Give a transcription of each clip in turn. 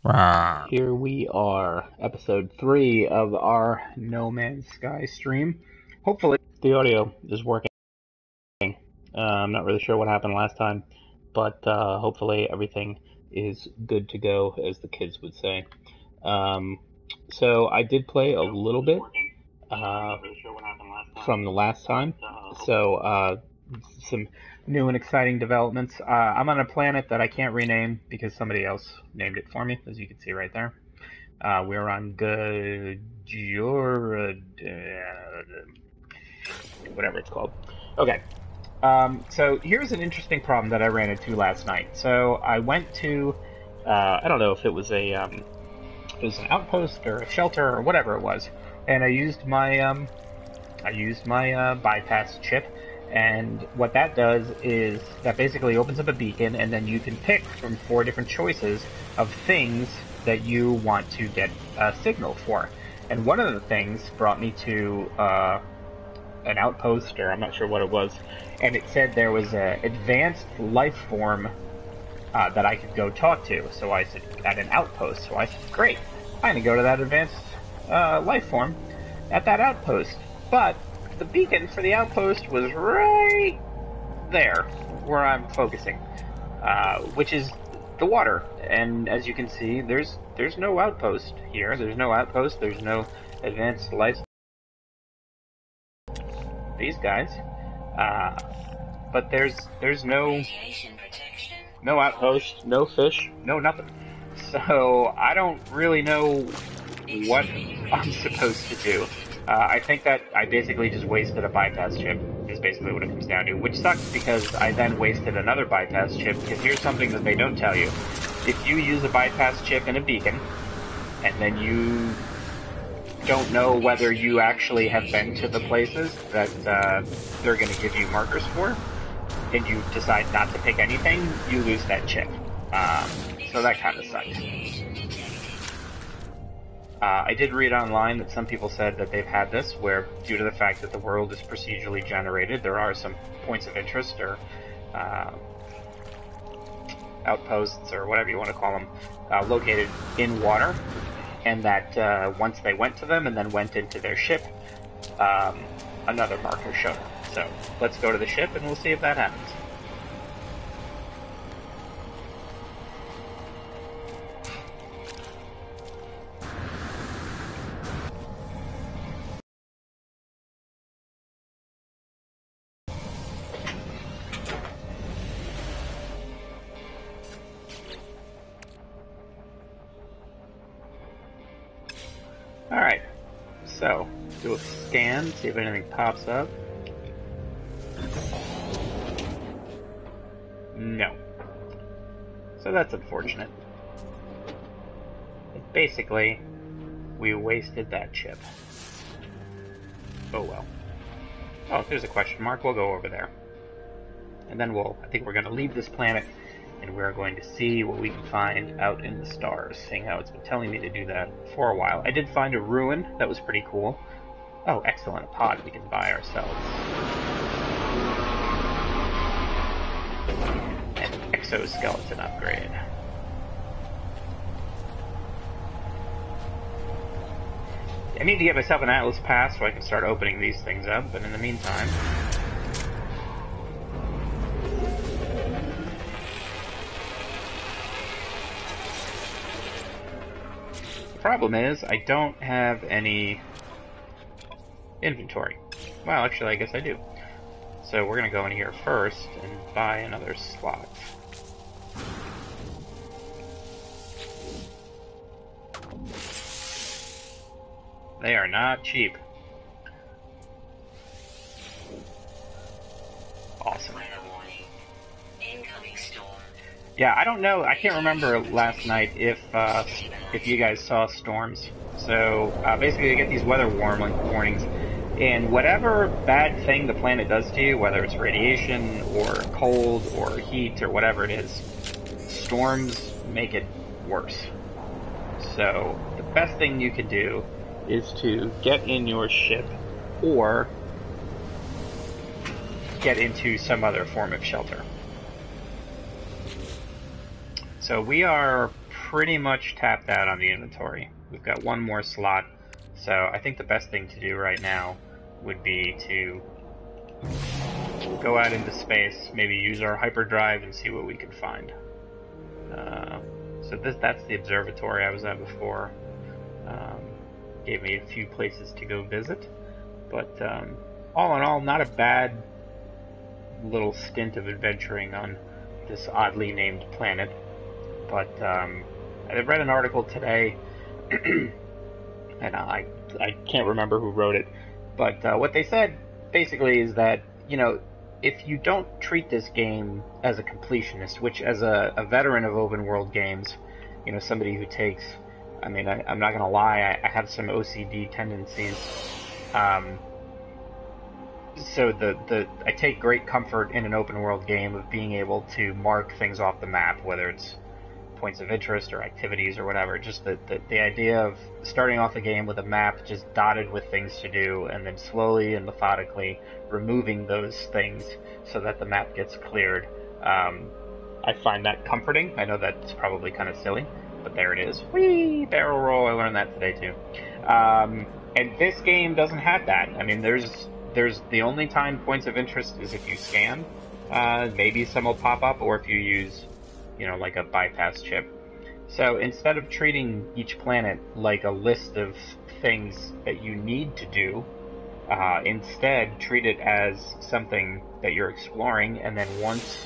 Rawr. Here we are, episode 3 of our No Man's Sky stream. Hopefully, the audio is working. I'm not really sure what happened last time, but hopefully everything is good to go, as the kids would say. Um, so I did play a little bit uh, from the last time. So some new and exciting developments. I'm on a planet that I can't rename because somebody else named it for me, as you can see right there. We're on whatever it's called. Okay. So here's an interesting problem that I ran into last night. So I went to, I don't know if it was an outpost or a shelter or whatever it was, and I used my bypass chip, and what that does is that basically opens up a beacon, and then you can pick from 4 different choices of things that you want to get a signal for. And one of the things brought me to an outpost, or I'm not sure what it was, and it said there was an advanced life form that I could go talk to. So I said, at an outpost. So I said, great, I'm gonna go to that advanced life form at that outpost. But the beacon for the outpost was right there where I'm focusing, which is the water. And as you can see, there's no outpost here. There's no outpost. There's no advanced life. These guys, but there's no outpost, no fish, no nothing. So I don't really know what I'm supposed to do. I think that I basically just wasted a bypass chip, is basically what it comes down to, which sucks because I then wasted another bypass chip, because here's something that they don't tell you. If you use a bypass chip in a beacon, and then you don't know whether you actually have been to the places that they're going to give you markers for, and you decide not to pick anything, you lose that chip. So that kind of sucks. I did read online that some people said that they've had this, where due to the fact that the world is procedurally generated, there are some points of interest or outposts or whatever you want to call them, located in water, and that once they went to them and then went into their ship, another marker showed up. So let's go to the ship and we'll see if that happens. Alright, so do a scan, see if anything pops up. No. So that's unfortunate. Basically, we wasted that chip. Oh well. Oh, there's a question mark. We'll go over there. And then I think we're going to leave this planet, and we're going to see what we can find out in the stars, seeing how it's been telling me to do that for a while. I did find a ruin. That was pretty cool. Oh, excellent. A pod we can buy ourselves. An exoskeleton upgrade. I need to get myself an Atlas pass so I can start opening these things up, but in the meantime... The problem is, I don't have any inventory. Well, actually, I guess I do. So we're going to go in here first and buy another slot. They are not cheap. Awesome. Yeah, I don't know. I can't remember last night if you guys saw storms. So basically, you get these weather warnings, and whatever bad thing the planet does to you, whether it's radiation or cold or heat or whatever it is, storms make it worse. So the best thing you can do is to get in your ship or get into some other form of shelter. So we are pretty much tapped out on the inventory. We've got one more slot, so I think the best thing to do right now would be to go out into space, maybe use our hyperdrive and see what we can find. So that's the observatory I was at before. Gave me a few places to go visit, but all in all, not a bad little stint of adventuring on this oddly named planet. But I read an article today, and I can't remember who wrote it, but what they said basically is that, you know, if you don't treat this game as a completionist, which as a veteran of open world games, you know, somebody who takes, I mean, I'm not gonna lie, I have some OCD tendencies. So I take great comfort in an open world game of being able to mark things off the map, whether it's points of interest or activities or whatever. Just the idea of starting off a game with a map just dotted with things to do, and then slowly and methodically removing those things so that the map gets cleared. I find that comforting. I know that's probably kind of silly, but there it is. Whee! Barrel roll. I learned that today too. And this game doesn't have that. I mean, there's the only time points of interest is if you scan. Maybe some will pop up, or if you use, you know, like a bypass chip. So instead of treating each planet like a list of things that you need to do, instead treat it as something that you're exploring, and then once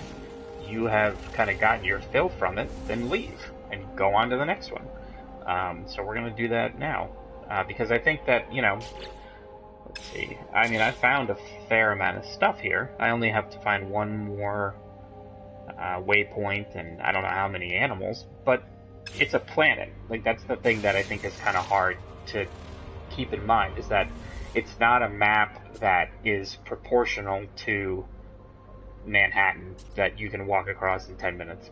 you have kind of gotten your fill from it, then leave and go on to the next one. So we're going to do that now, because I think that, you know, let's see, I mean, I found a fair amount of stuff here. I only have to find one more waypoint, and I don't know how many animals, but it's a planet. Like, that's the thing that I think is kind of hard to keep in mind, is that it's not a map that is proportional to Manhattan that you can walk across in 10 minutes.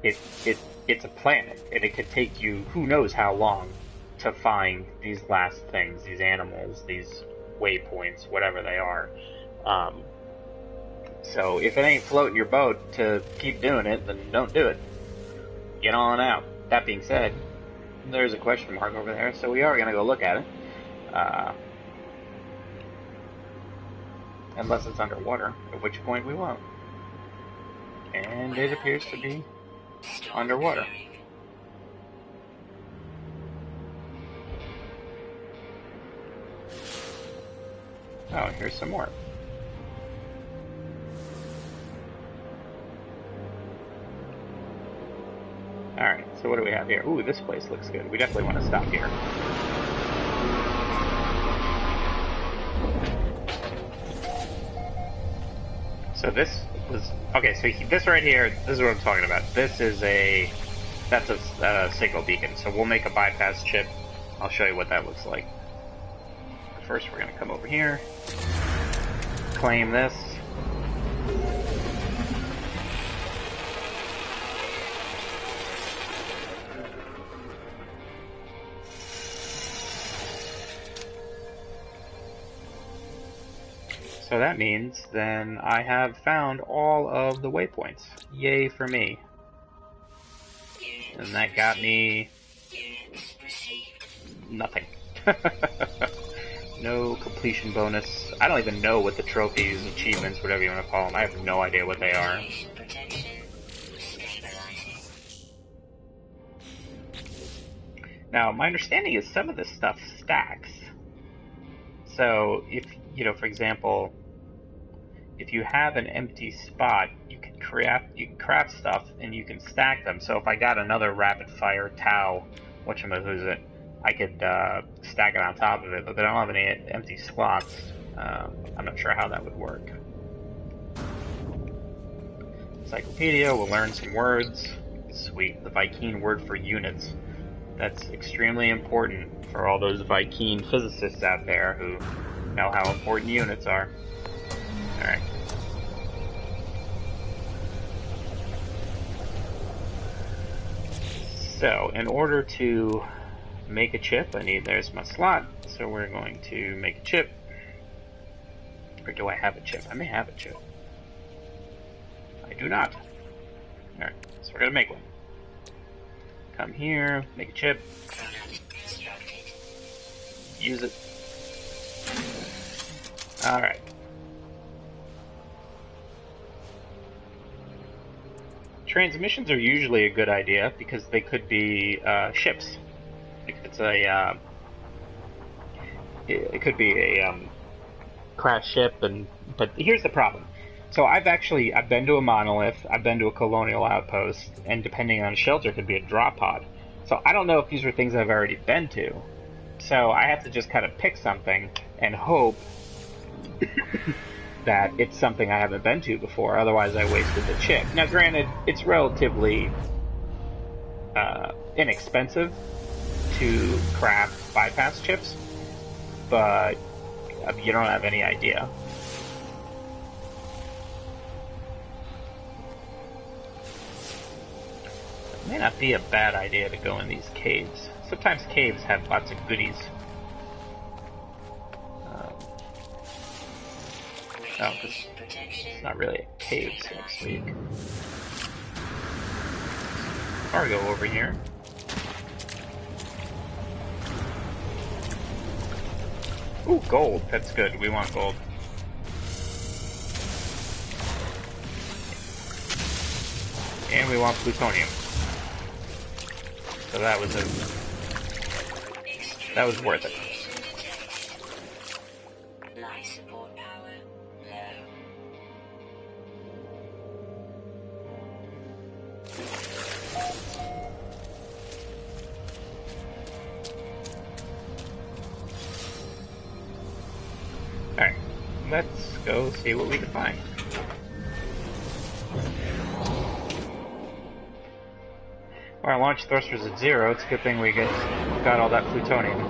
It's a planet, and it could take you who knows how long to find these last things, these animals, these waypoints, whatever they are. So if it ain't floating your boat to keep doing it, then don't do it. Get on out. That being said, there's a question mark over there, so we are going to go look at it. Unless it's underwater, at which point we won't. And it appears to be underwater. Oh, here's some more. Alright, so what do we have here? Ooh, this place looks good. We definitely want to stop here. So this was... Okay, so this right here, this is what I'm talking about. This is that's a signal beacon, so we'll make a bypass chip. I'll show you what that looks like. First, we're going to come over here, claim this. So that means then I have found all of the waypoints. Yay for me. And that got me nothing. No completion bonus. I don't even know what the trophies, achievements, whatever you want to call them. I have no idea what they are. Now, my understanding is some of this stuff stacks. So, if, you know, for example, if you have an empty spot, you can craft stuff and you can stack them. So if I got another rapid fire Tau, whatchamacallit, I could stack it on top of it, but I don't have any empty slots. I'm not sure how that would work. Encyclopedia, we'll learn some words. Sweet, the Vy'keen word for units. That's extremely important for all those Vy'keen physicists out there who know how important units are. Alright. So, in order to make a chip, there's my slot, so we're going to make a chip. Or do I have a chip? I may have a chip. I do not. Alright, so we're going to make one. Come here, make a chip. Use it. Alright. Transmissions are usually a good idea because they could be ships. If it's a it could be a crash ship, but here's the problem. So I've been to a monolith, I've been to a colonial outpost, and depending on shelter, it could be a drop pod. So I don't know if these are things I've already been to. So I have to just kind of pick something and hope that it's something I haven't been to before. Otherwise, I wasted the chip. Now, granted, it's relatively inexpensive to craft bypass chips, but you don't have any idea. It may not be a bad idea to go in these caves. Sometimes caves have lots of goodies. Oh, because it's not really a cave, so to speak. Cargo over here. Ooh, gold. That's good. We want gold. And we want plutonium. So that was worth it. Alright, let's go see what we can find. Our launch thrusters at 0, it's a good thing we got all that plutonium.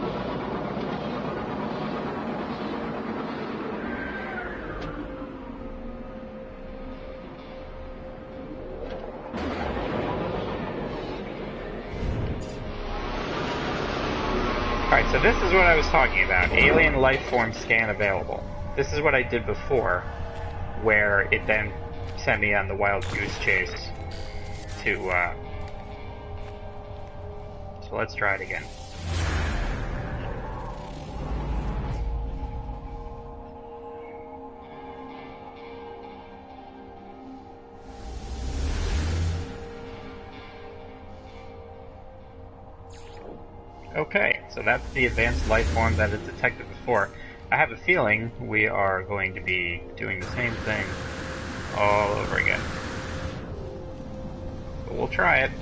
Alright, so this is what I was talking about. Alien life form scan available. This is what I did before, where it then sent me on the wild goose chase to, so let's try it again. Okay, so that's the advanced life form that is detected before. I have a feeling we are going to be doing the same thing all over again. But we'll try it.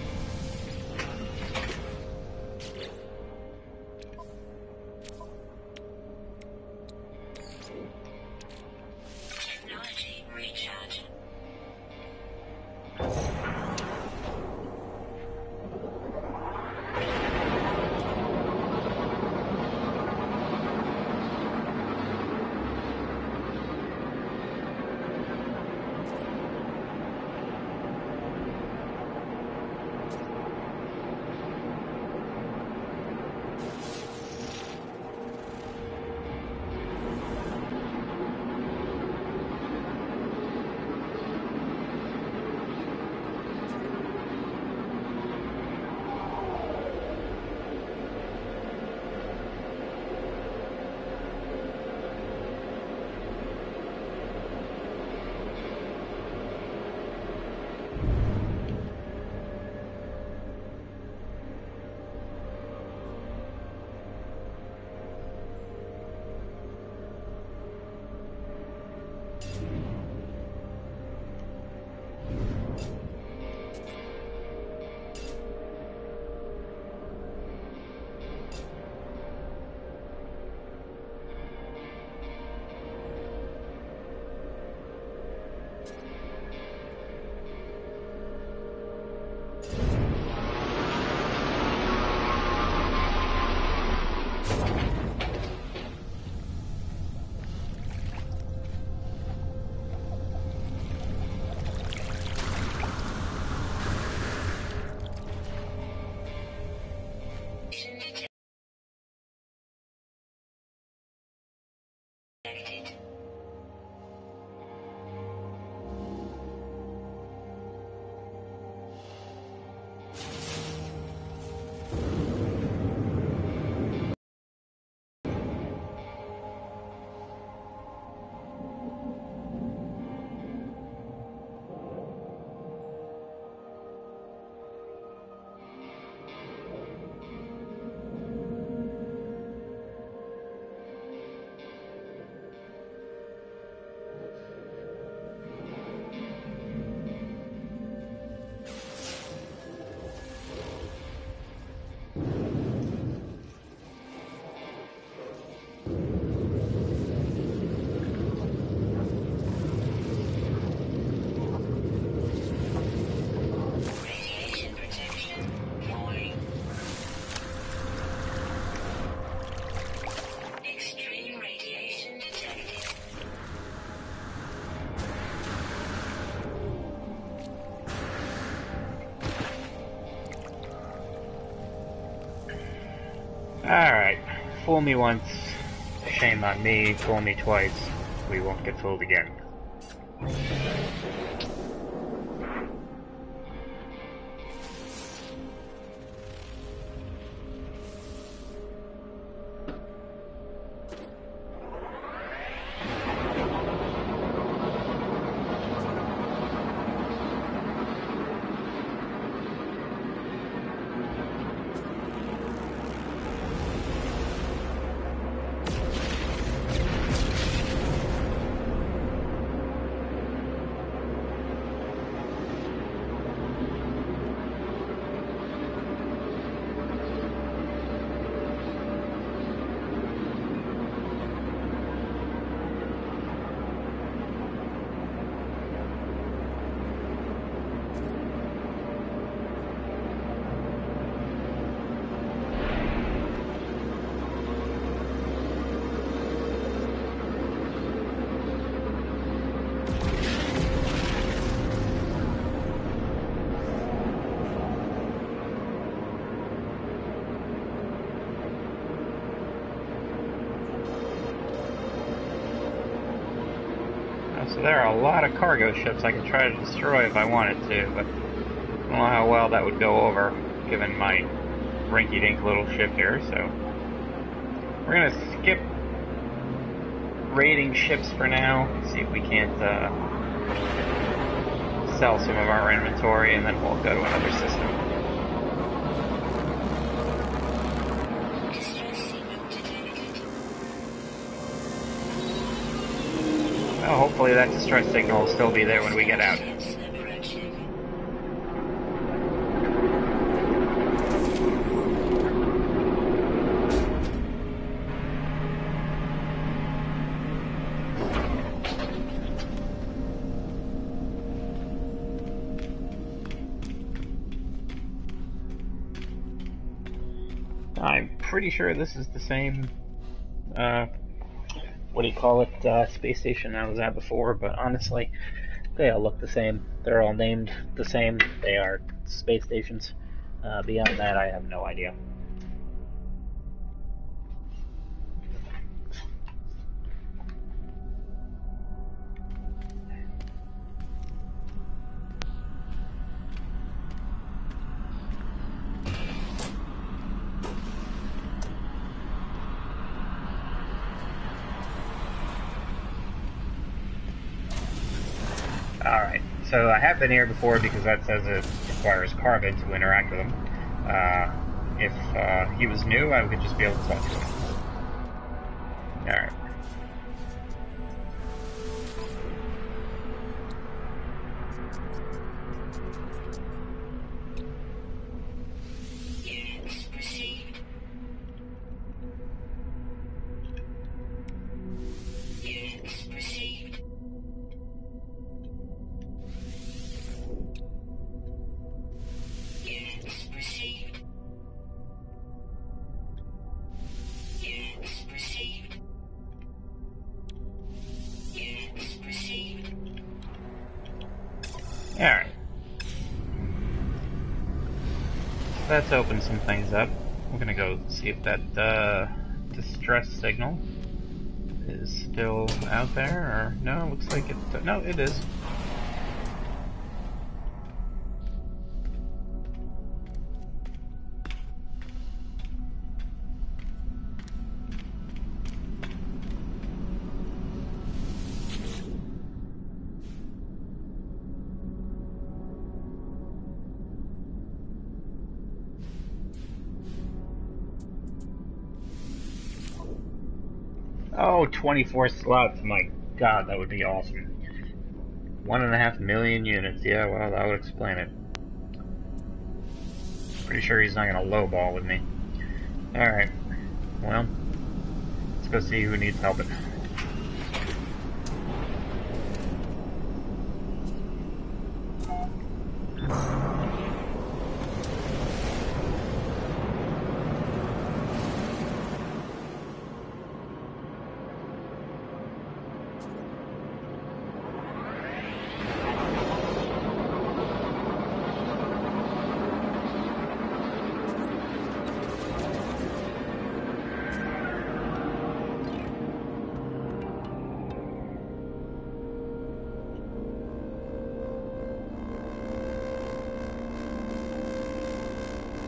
Alright. Fool me once, shame on me. Fool me twice, we won't get fooled again. So there are a lot of cargo ships I could try to destroy if I wanted to, but I don't know how well that would go over, given my rinky-dink little ship here, so we're gonna skip raiding ships for now, see if we can't sell some of our inventory, and then we'll go to another system. Well, hopefully that distress signal will still be there when we get out. I'm pretty sure this is the same, what do you call it, space station I was at before, but honestly, they all look the same. They're all named the same. They are space stations. Beyond that, I have no idea. Alright, so I have been here before because that says it requires carbon to interact with him. If he was new, I would just be able to talk to him. Alright. Alright. That's opened some things up. We're gonna go see if that distress signal is still out there, or no, looks like it, no, it is. Oh, 24 slots. My god, that would be awesome. 1.5 million units. Yeah, well, that would explain it. Pretty sure he's not going to lowball with me. Alright. Well, let's go see who needs helping.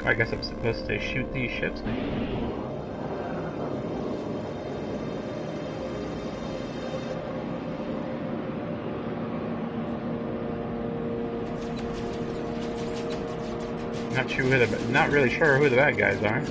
I guess I'm supposed to shoot these ships now. Not really sure who the bad guys are.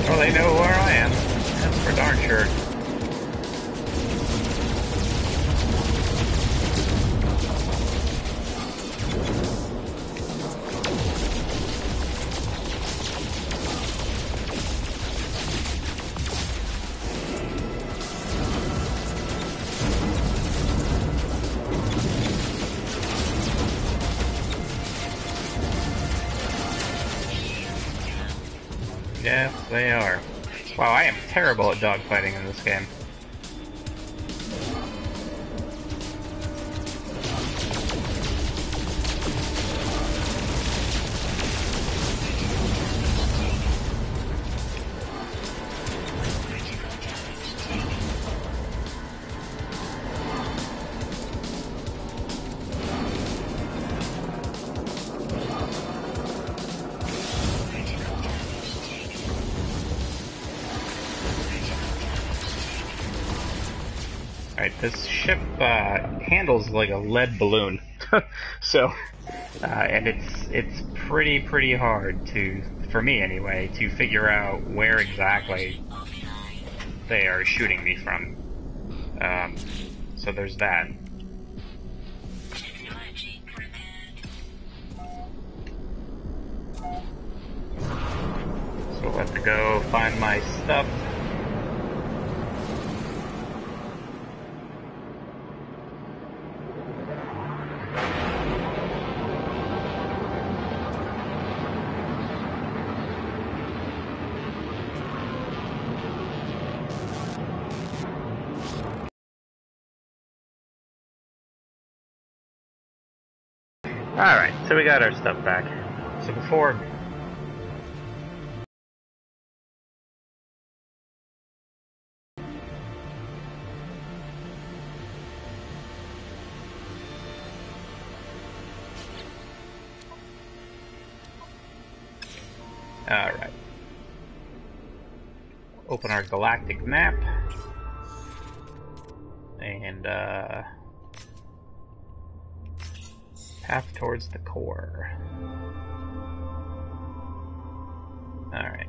Well, they know where I am. That's for darn sure. Yes, they are. Wow, I am terrible at dogfighting in this game. Alright, this ship handles like a lead balloon, so and it's pretty hard for me anyway, to figure out where exactly they are shooting me from. So there's that. So we'll have to go find my stuff. Alright, so we got our stuff back. So before... Alright. Open our galactic map. And, path towards the core. Alright.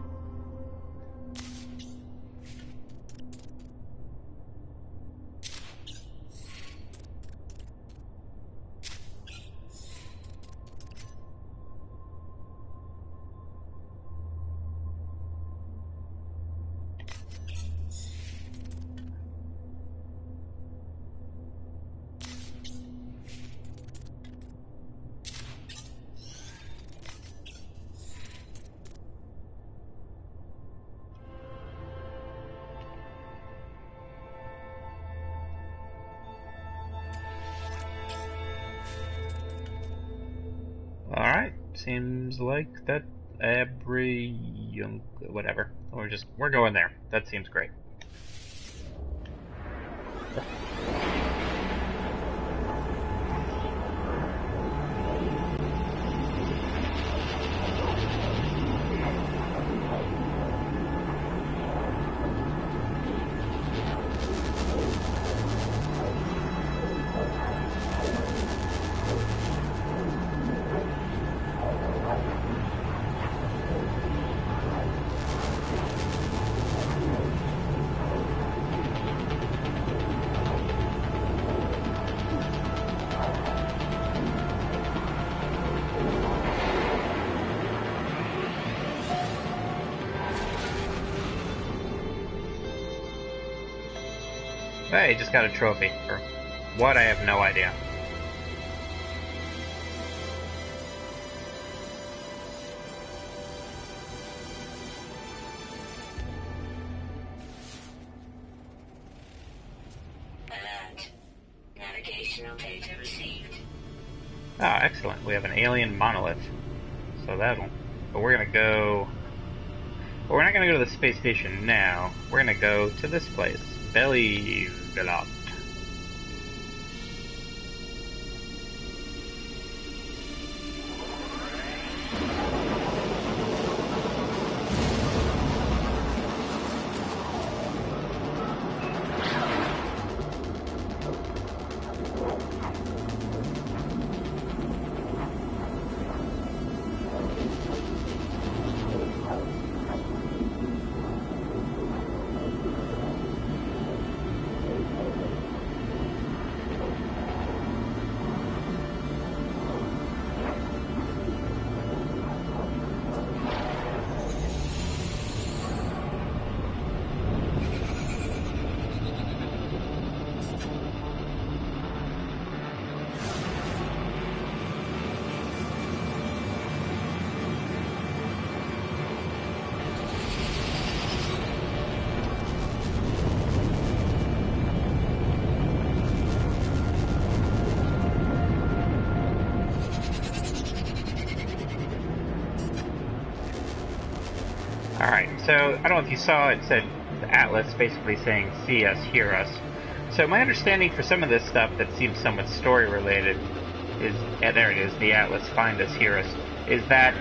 Alright, seems like that whatever. We're going there. That seems great. Hey, just got a trophy. For what? I have no idea. Operational data received. Ah, excellent. We have an alien monolith. So that'll... But we're gonna go... But we're not gonna go to the space station now. We're gonna go to this place. Belly Velot. Alright, so I don't know if you saw, it said the Atlas basically saying, see us, hear us. So my understanding for some of this stuff that seems somewhat story related is, there it is, the Atlas, find us, hear us, is that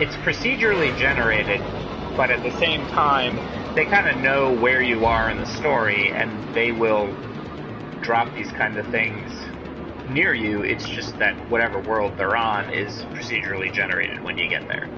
it's procedurally generated, but at the same time, they kind of know where you are in the story, and they will drop these kind of things near you. It's just that whatever world they're on is procedurally generated when you get there.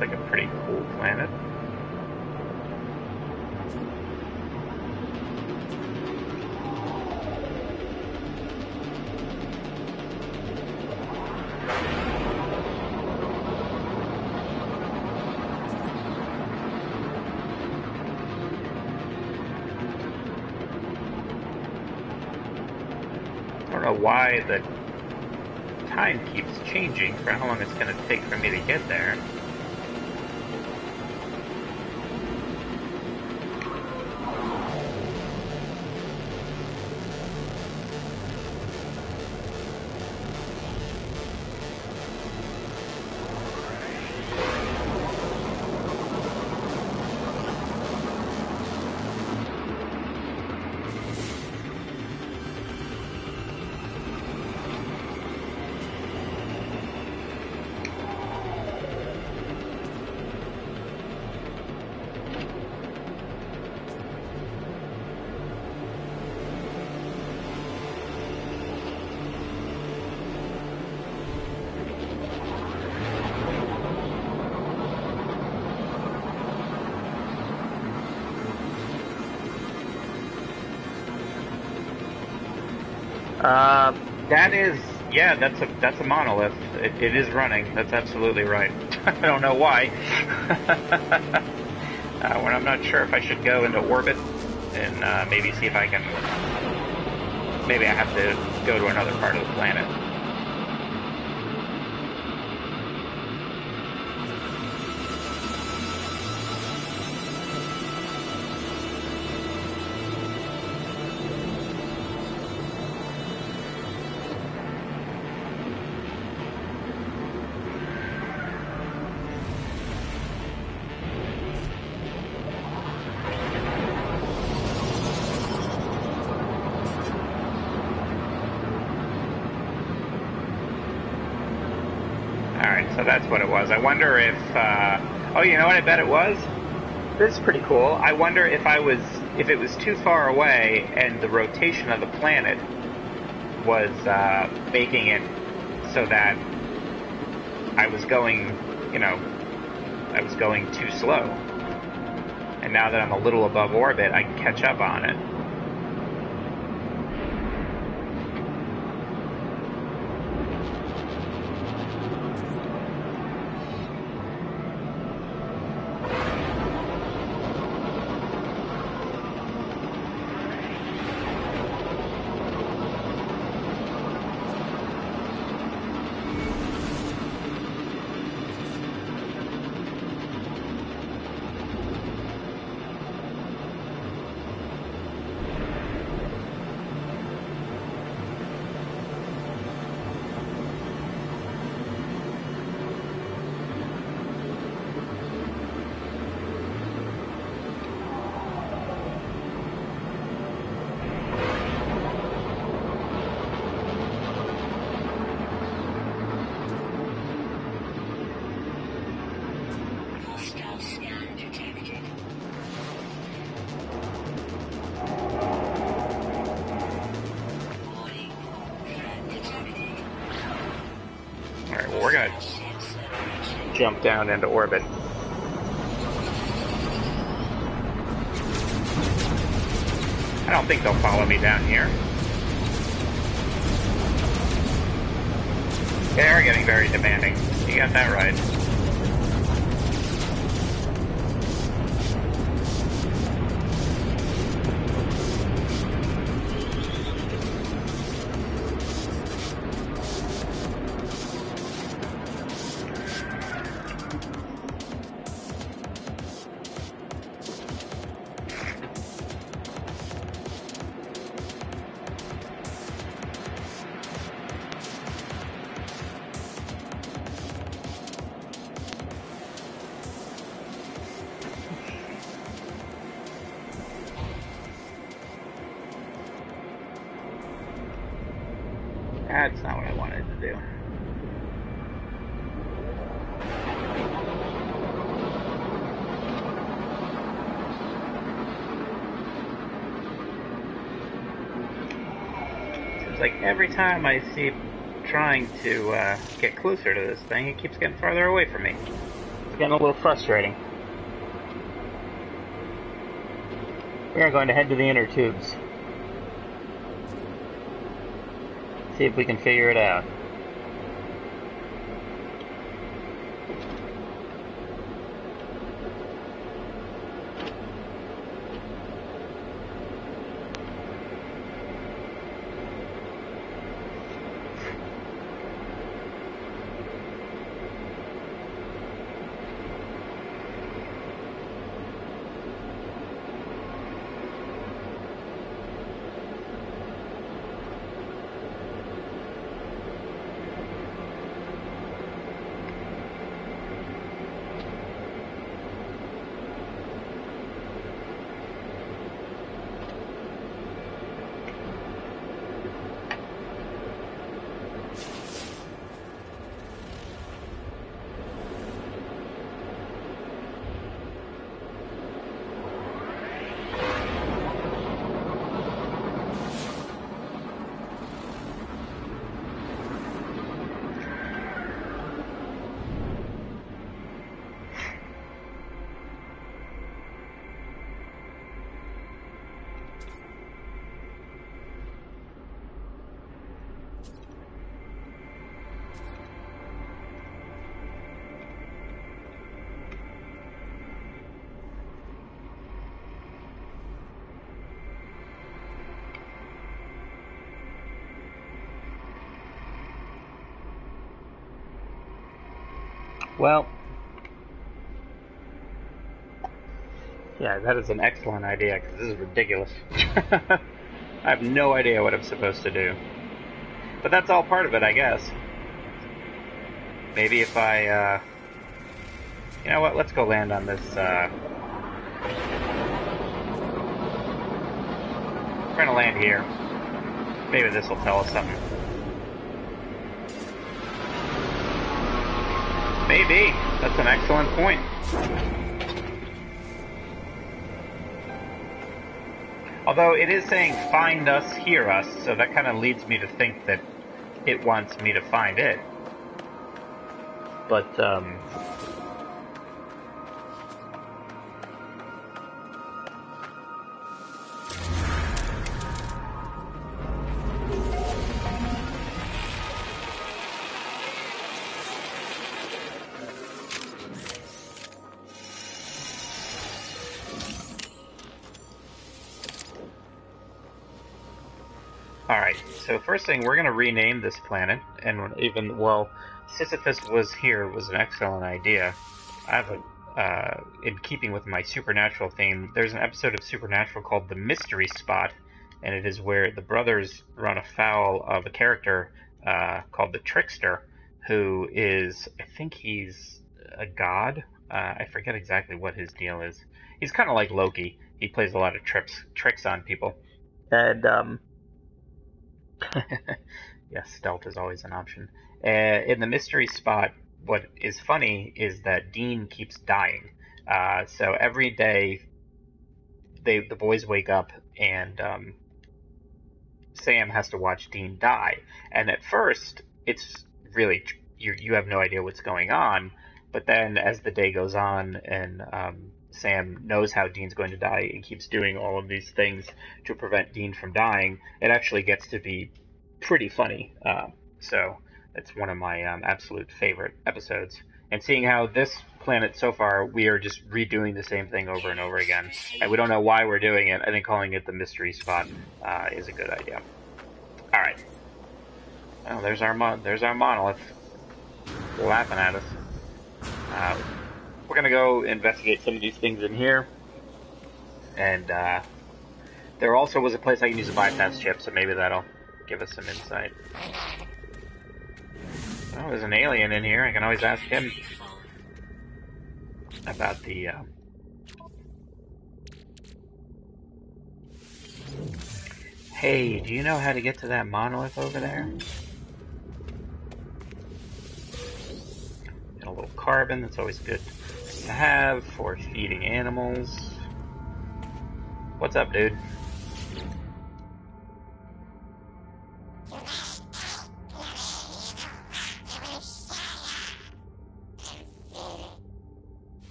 Like a pretty cool planet. I don't know why the time keeps changing for how long it's going to take for me to get there. That is, yeah, that's a monolith. It is running. That's absolutely right. I don't know why. When I'm not sure if I should go into orbit and maybe see if I can. Maybe I have to go to another part of the planet. So that's what it was. I wonder if, oh, you know what I bet it was? This is pretty cool. I wonder if it was too far away and the rotation of the planet was making it so that I was going, I was going too slow. And now that I'm a little above orbit, I can catch up on it. we're gonna jump down into orbit. I don't think they'll follow me down here. They are getting very demanding. You got that right. That's not what I wanted to do. Seems like every time I see it trying to get closer to this thing, it keeps getting farther away from me. It's getting a little frustrating. We are going to head to the inner tubes. See if we can figure it out. Well, yeah, that is an excellent idea, because this is ridiculous. I have no idea what I'm supposed to do. But that's all part of it, I guess. Maybe if I, you know what, let's go land on this, we're gonna land here. Maybe this will tell us something. Maybe. That's an excellent point. Although it is saying find us, hear us, so that kind of leads me to think that it wants me to find it. But, alright, so first thing, we're going to rename this planet, and even, well, Sisyphus was here was an excellent idea. I have a, in keeping with my supernatural theme, there's an episode of Supernatural called The Mystery Spot, and it is where the brothers run afoul of a character called the Trickster, who is, I think he's a god? I forget exactly what his deal is. He's kind of like Loki. He plays a lot of tricks on people. And, yes, stealth is always an option. In the mystery spot, what is funny is that Dean keeps dying. So every day, the boys wake up and Sam has to watch Dean die. And at first, it's really, you have no idea what's going on. But then as the day goes on and Sam knows how Dean's going to die and keeps doing all of these things to prevent Dean from dying, it actually gets to be pretty funny. So it's one of my absolute favorite episodes. And seeing how this planet so far, we are just redoing the same thing over and over again. And we don't know why we're doing it. I think calling it the mystery spot is a good idea. All right. Oh, there's our monolith laughing at us. We're gonna go investigate some of these things in here, and there also was a place I can use a bypass chip, so maybe that'll give us some insight. Oh, there's an alien in here. I can always ask him about the. Hey, do you know how to get to that monolith over there? And a little carbon, that's always good to have for feeding animals. What's up, dude?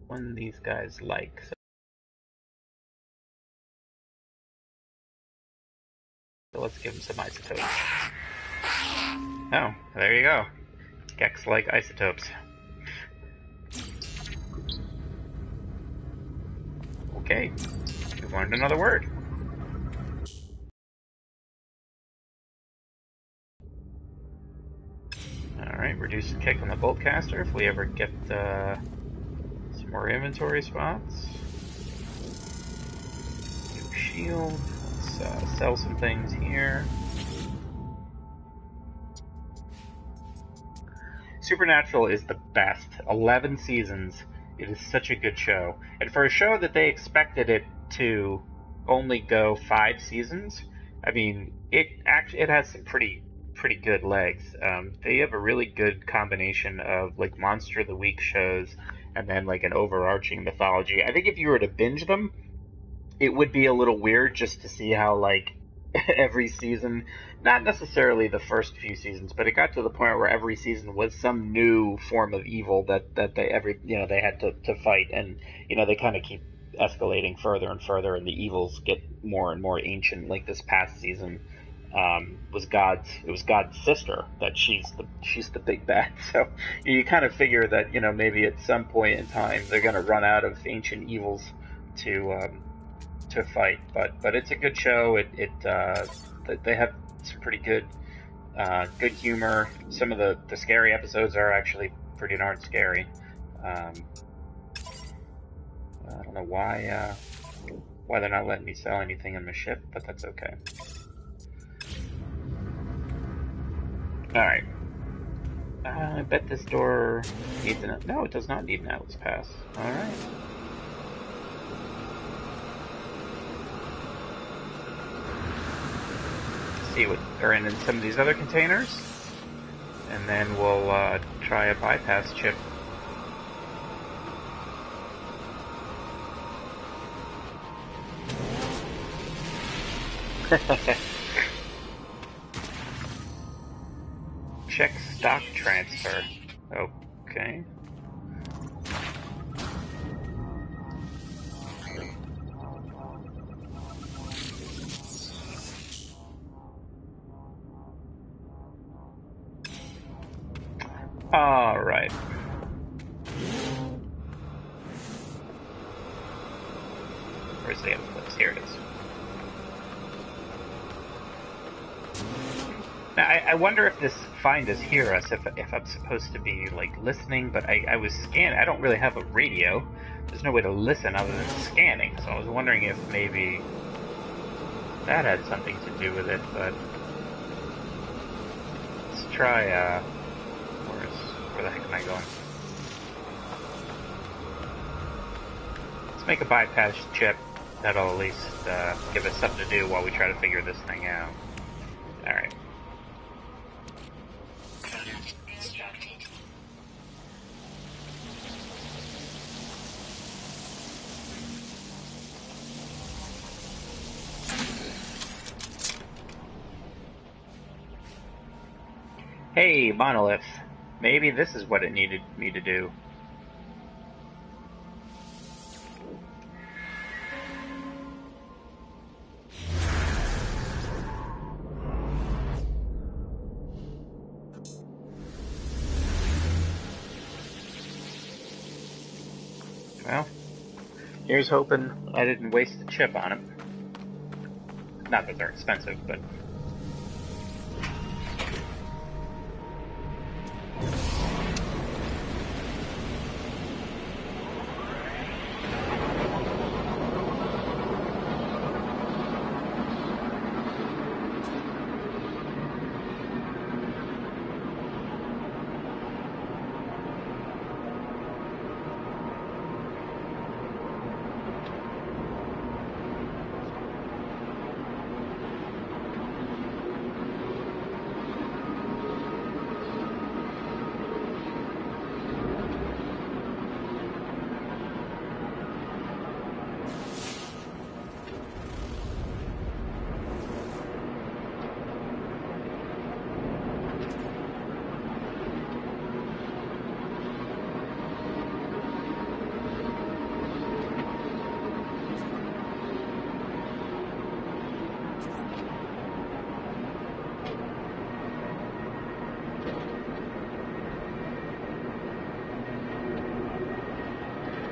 One these guys like. So let's give them some isotopes. Oh, there you go. Gex like isotopes. Okay, we've learned another word. Alright, reduce the kick on the bolt caster if we ever get some more inventory spots. New shield. Let's sell some things here. Supernatural is the best. 11 seasons. It is such a good show. And for a show that they expected it to only go 5 seasons, I mean, it has some pretty good legs. They have a really good combination of like Monster of the Week shows and then like an overarching mythology. I think if you were to binge them, it would be a little weird just to see how like every season, not necessarily the first few seasons, but it got to the point where every season was some new form of evil that they had to fight, and they kind of keep escalating further and further, and the evils get more and more ancient. Like this past season was God's sister, that she's the big bad. So you kind of figure that maybe at some point in time they're going to run out of ancient evils to fight, but it's a good show. They have some pretty good humor. Some of the scary episodes are actually pretty darn scary. I don't know why they're not letting me sell anything in my ship, but that's okay. All right. I bet this door needs no, it does not need an Atlas pass. All right. See what are in some of these other containers, and then we'll try a bypass chip. Check stock transfer. Okay. All right. Where's the other place? Here it is. Now, I wonder if this find us hear us, if I'm supposed to be, like, listening, but I was scanning. I don't really have a radio. There's no way to listen other than scanning, so I was wondering if maybe that had something to do with it, but let's try, where the heck am I going? Let's make a bypass chip. That'll at least give us something to do while we try to figure this thing out. Alright. Hey, Monolith. Maybe this is what it needed me to do. Well, here's hoping I didn't waste a chip on it. Not that they're expensive, but...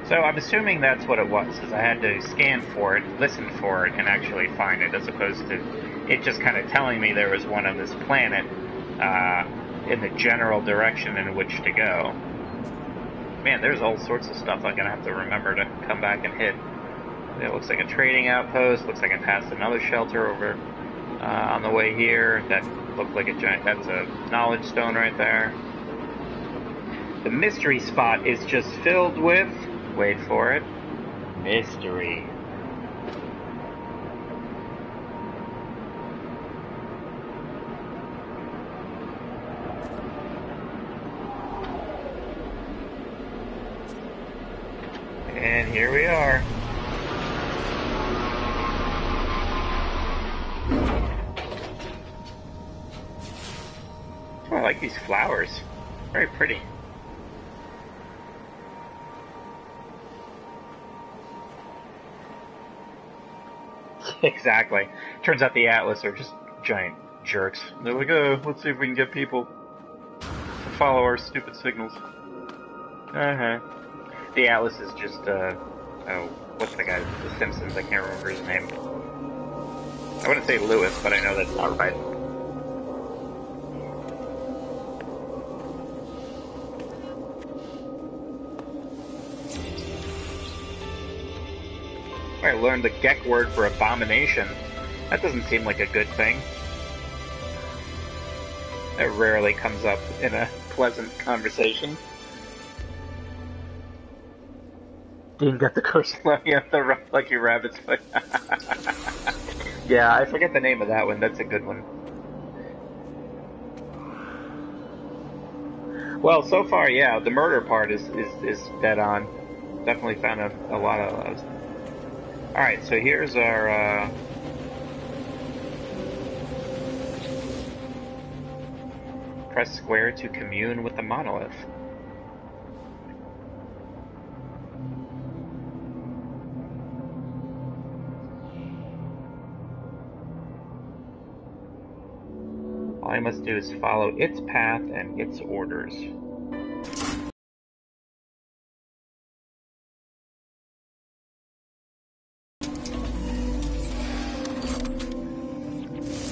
So I'm assuming that's what it was, is I had to scan for it, listen for it, and actually find it, as opposed to it just kind of telling me there was one on this planet in the general direction in which to go. Man, there's all sorts of stuff I'm going to have to remember to come back and hit. It looks like a trading outpost, looks like I passed another shelter over on the way here. That looked like a giant, that's a knowledge stone right there. The mystery spot is just filled with... Wait for it. Mystery. And here we are. Oh, I like these flowers. Very pretty. Exactly. Turns out the Atlas are just giant jerks. They're like, oh, let's see if we can get people to follow our stupid signals. Uh-huh. The Atlas is just, oh, what's the guy? The Simpsons, I can't remember his name. I wouldn't say Lewis, but I know that's not right. I learned the Gek word for abomination. That doesn't seem like a good thing. It rarely comes up in a pleasant conversation. Didn't get the curse lucky at the lucky rabbit's foot. Yeah, I forget the name of that one. That's a good one. Well, so far, yeah, the murder part is dead on. Definitely found a lot of those. Alright, so here's our, press square to commune with the monolith. All I must do is follow its path and its orders.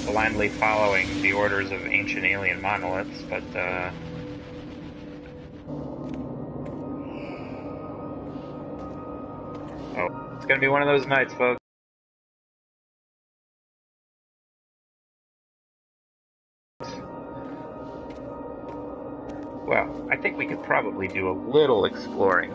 Blindly following the orders of ancient alien monoliths, but, oh, it's gonna be one of those nights, folks. Well, I think we could probably do a little exploring.